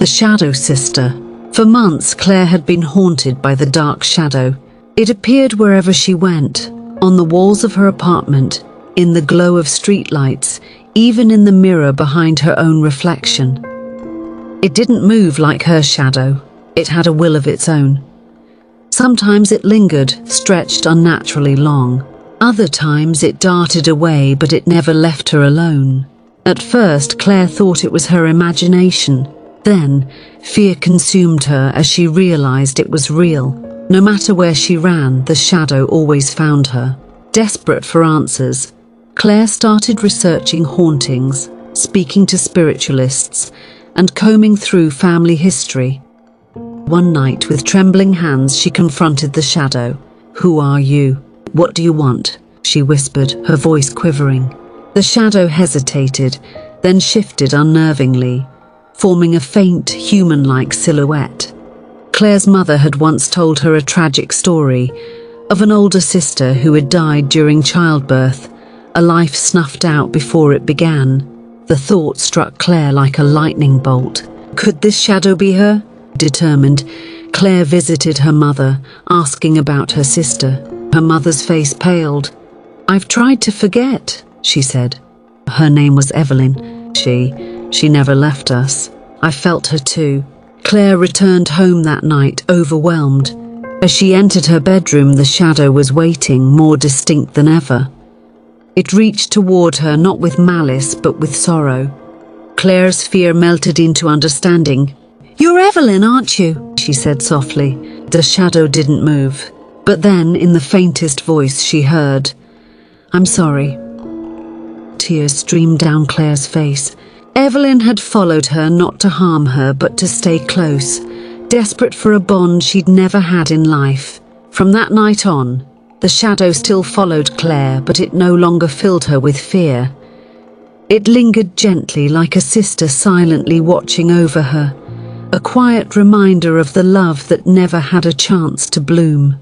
The Shadow Sister. For months, Claire had been haunted by the dark shadow. It appeared wherever she went, on the walls of her apartment, in the glow of streetlights, even in the mirror behind her own reflection. It didn't move like her shadow. It had a will of its own. Sometimes it lingered, stretched unnaturally long. Other times it darted away, but it never left her alone. At first, Claire thought it was her imagination. Then, fear consumed her as she realized it was real. No matter where she ran, the shadow always found her. Desperate for answers, Claire started researching hauntings, speaking to spiritualists, and combing through family history. One night, with trembling hands, she confronted the shadow. "Who are you? What do you want?" she whispered, her voice quivering. The shadow hesitated, then shifted unnervingly, forming a faint, human-like silhouette. Claire's mother had once told her a tragic story of an older sister who had died during childbirth, a life snuffed out before it began. The thought struck Claire like a lightning bolt. Could this shadow be her? Determined, Claire visited her mother, asking about her sister. Her mother's face paled. "I've tried to forget," she said. "Her name was Evelyn. She never left us." I felt her too. Claire returned home that night, overwhelmed. As she entered her bedroom, the shadow was waiting, more distinct than ever. It reached toward her, not with malice, but with sorrow. Claire's fear melted into understanding. "You're Evelyn, aren't you?" she said softly. The shadow didn't move. But then, in the faintest voice she heard, "I'm sorry." Tears streamed down Claire's face. Evelyn had followed her not to harm her, but to stay close, desperate for a bond she'd never had in life. From that night on, the shadow still followed Claire, but it no longer filled her with fear. It lingered gently, like a sister silently watching over her, a quiet reminder of the love that never had a chance to bloom.